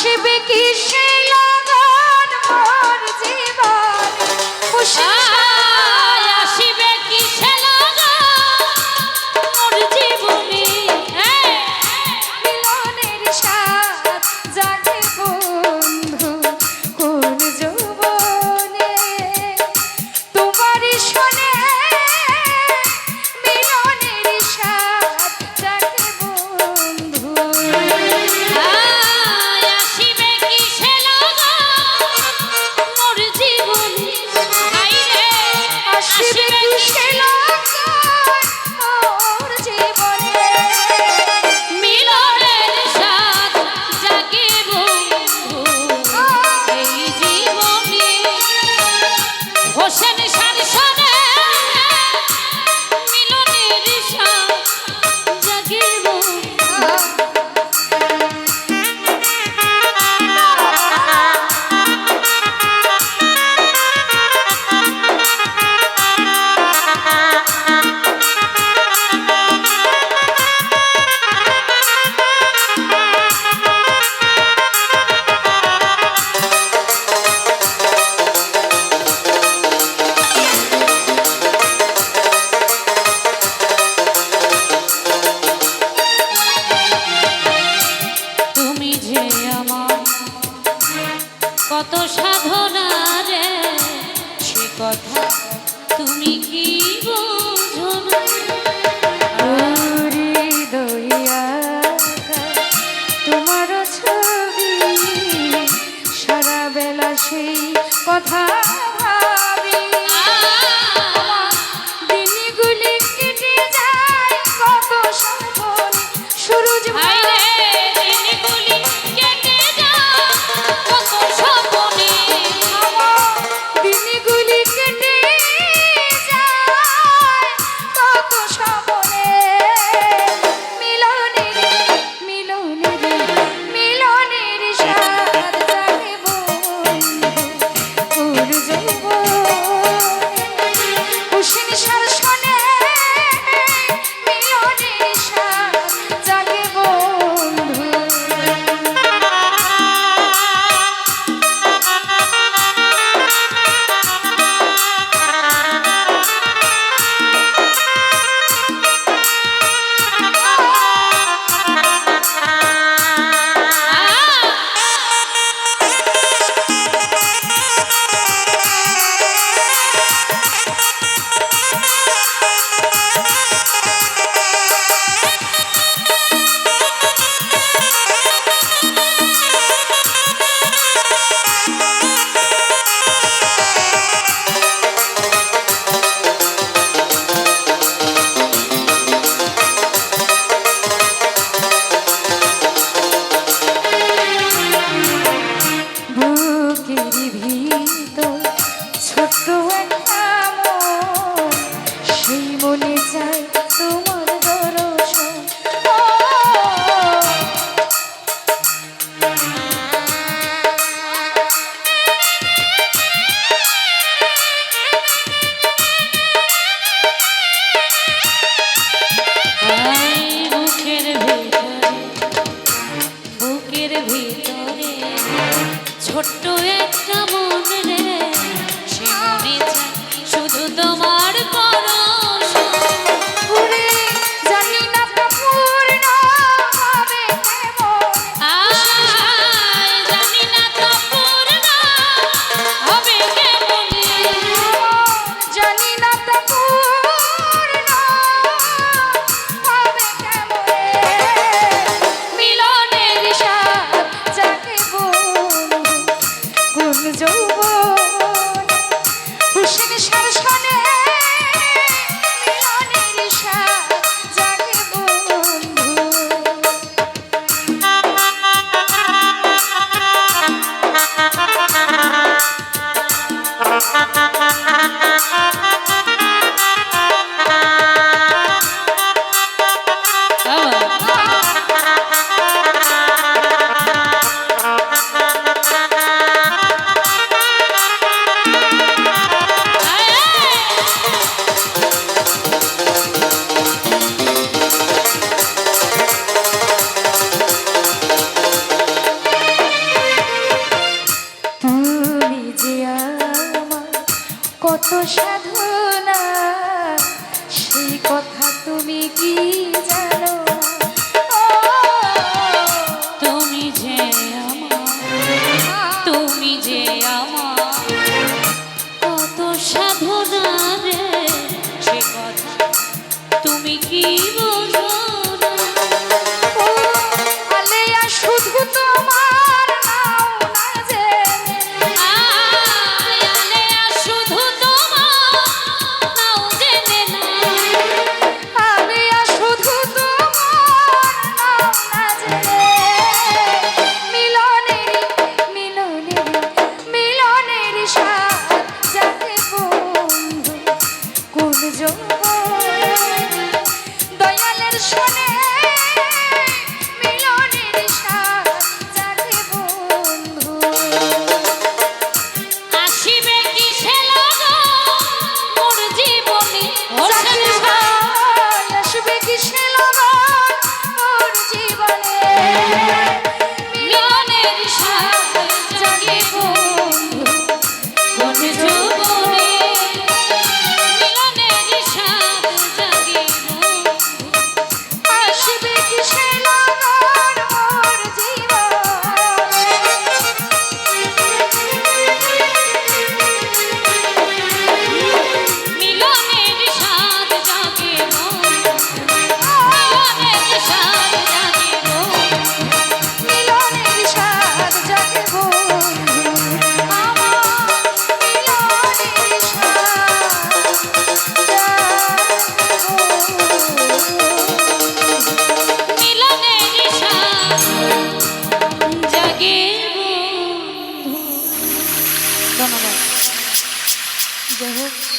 আসবে কি সে লগন মোর জীবন আসবে কি সে লগন মোর জীবনে মিলনের স্বাদ জাগে বন্ধু কোন যৌবনে তোমারই শোনে মিলনের স্বাদ জাগে বন্ধু আসবে কি সে লগন মোর জীবনে আসবে কি সে লগন মোর জীবনে মিলনের স্বাদ জাগে বন্ধু এই জীবনে হোসেন শান শোনে মিলনের স্বাদ জাগে বন্ধু তুমি যে আমার কত সাধনা রে সে কথা তুমি কি বোঝো না হৃদয়া তোমার ছবি সারা বেলা সেই কথা ভাবি দিনগুলি কেটে যায় কত স্বপ্ন সুরজ ভাই রে দিনগুলি কেটে যায় কত স্বপ্নে দিনগুলি কেটে যায় কত স্বপ্নে মিলনের স্বাদ জাগে বন্ধু ওর যৌবনে হোসেন শান শোনে মিলনের স্বাদ জাগে বন্ধু বুকের ভিতর ছোট্ট একটা মন সেই মনে চাই তোমার দর্শন বুকের ভিতরে ছোট্ট একটা মন রে সে মনে চায় শুধু তোমার পরশ ঘুরে জানি না তা পূর্ণ হবে কেমন জানি না তো পূর্ণ হবে কেমনে জানি না তা পূর্ণ হবে কেমনে মিলনের স্বাদ জাগে বন্ধু কোন যৌবনে ধন্যবাদ। যাই হোক